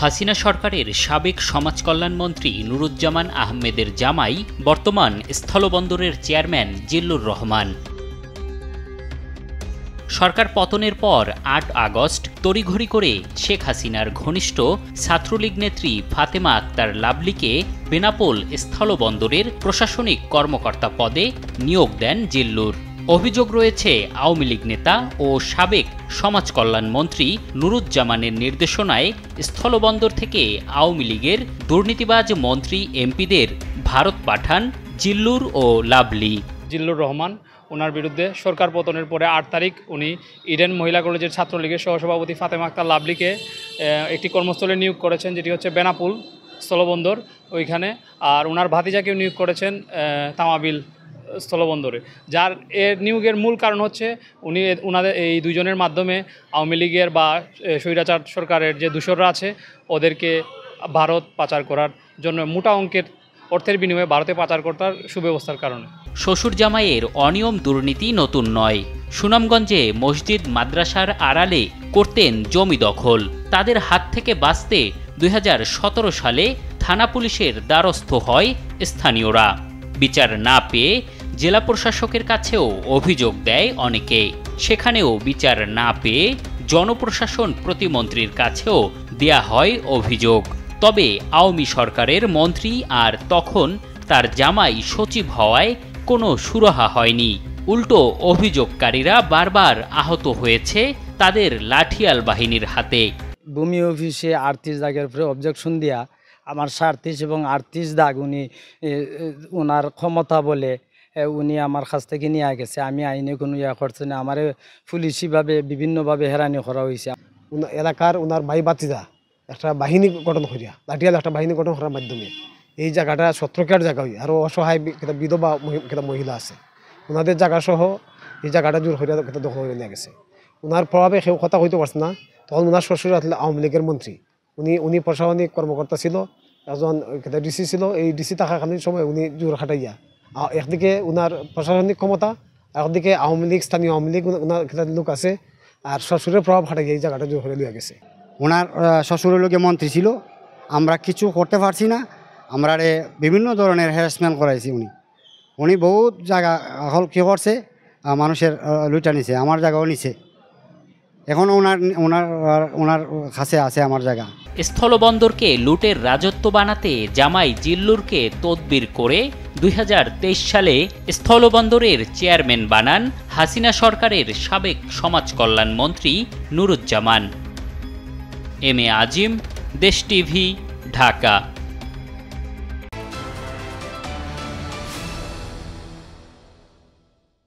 হাসিনা সরকারের সাবেক সমাজ কল্যাণ মন্ত্রী নুরুজ্জামান আহমেদের জামাই বর্তমান স্থলবন্দরের চেয়ারম্যান জিল্লুর রহমান। সরকার পতনের পর ৮ আগস্ট তড়িঘড়ি করে শেখ হাসিনার ঘনিষ্ঠ ছাত্রলীগ নেত্রী ফাতেমা আক্তার লাভলিকে বেনাপোল স্থলবন্দরের প্রশাসনিক কর্মকর্তা পদে নিয়োগ দেন জিল্লুর। অভিযোগ রয়েছে আওয়ামী লীগ নেতা ও সাবেক সমাজ কল্যাণ মন্ত্রী নুরুজ্জামানের নির্দেশনায় স্থলবন্দর থেকে আওয়ামী লীগের দুর্নীতিবাজ মন্ত্রী এমপিদের ভারত পাঠান জিল্লুর ও লাভলি। জিল্লুর রহমান ওনার বিরুদ্ধে সরকার পতনের পরে ৮ তারিখ উনি ইডেন মহিলা কলেজের ছাত্রলীগের সহসভাপতি ফাতেমা আক্তার লাভলিকে একটি কর্মস্থলে নিয়োগ করেছেন, যেটি হচ্ছে বেনাপোল স্থলবন্দর ওইখানে। আর ওনার ভাতিজাকেও নিয়োগ করেছেন তামাবিল স্থলবন্দরে। যার এর নিয়োগের মূল কারণ হচ্ছে ওনাদের এই দুজনের মাধ্যমে আওয়ামী লীগের বা স্বৈরাচার সরকারের যে দূষররা আছে ওদেরকে ভারত পাচার করার জন্য মোটা অঙ্কের অর্থের বিনিময়ে ভারতে পাচার করার সুব্যবস্থার কারণে। শ্বশুর জামাইয়ের অনিয়ম দুর্নীতি নতুন নয়। সুনামগঞ্জে মসজিদ মাদ্রাসার আড়ালে করতেন জমি দখল। তাদের হাত থেকে বাঁচতে ২০১৭ সালে থানা পুলিশের দ্বারস্থ হয় স্থানীয়রা। বিচার না পেয়ে জেলা প্রশাসকের কাছেও অভিযোগ দেয় অনেকে। সেখানেও বিচার না পেয়ে জনপ্রশাসন প্রতিমন্ত্রীর কাছেও দেয়া হয় অভিযোগ। তবে আওয়ামী সরকারের মন্ত্রী আর তখন তার জামাই সচিব হওয়ায় কোনো সুরাহা হয়নি। উল্টো অভিযোগকারীরা বারবার আহত হয়েছে তাদের লাঠিয়াল বাহিনীর হাতে। ভূমি অফিসে ৩৮ দাগের উপরে অবজেকশন দিয়া আমার ৩৭ এবং ৩৮ দাগ উনি ওনার ক্ষমতা বলে উনি আমার কাছ থেকে নিয়ে গেছে। আমি আইনে কোনো ইয়া করছি না। আমার পুলিশিভাবে বিভিন্নভাবে হেরানি করা হয়েছে। এলাকার ওনার ভাই বাতিজা একটা বাহিনী গঠন করিয়া লাঠিয়াল একটা বাহিনী গঠন করার মাধ্যমে এই জায়গাটা সত্রকের জায়গা হই আরও অসহায় বিধবা মহিলা আছে, ওনাদের জায়গা সহ এই জায়গাটা জোর হইয়া দখল করে নিয়ে গেছে। ওনার প্রভাবে কেউ কথা হইতে পারছে না। তখন ওনার শ্বশুর আসলে আওয়ামী লীগের মন্ত্রী, উনি প্রশাসনিক কর্মকর্তা ছিল, একজন ডিসি ছিল। এই ডিসি থাকাকালীন সময় উনি জোর খাটাইয়া একদিকে ওনার প্রশাসনিক ক্ষমতা, একদিকে আওয়ামী লীগ, স্থানীয় আওয়ামী লীগ ওনার লোক আছে, আর শ্বশুরের প্রভাব খাটাইয়া এই জায়গাটা জোর করে নিয়ে গেছে। ওনার শ্বশুরের লোকে মন্ত্রী ছিল, আমরা কিছু করতে পারছি না। আমরা বিভিন্ন ধরনের হ্যারাসমেন্ট করাইছি। উনি বহুত জায়গা হল কী করছে, মানুষের লুটা নিছে, আমার জায়গাও নিছে। এখন ওনার কাছে আছে আমার জায়গা। স্থলবন্দরকে লুটের রাজত্ব বানাতে জামাই জিল্লুরকে তদবির করে ২০২৩ সালে স্থলবন্দরের চেয়ারম্যান বানান হাসিনা সরকারের সাবেক সমাজ কল্যাণ মন্ত্রী নুরুজ্জামান। এম এ আজিম, দেশ টিভি, ঢাকা।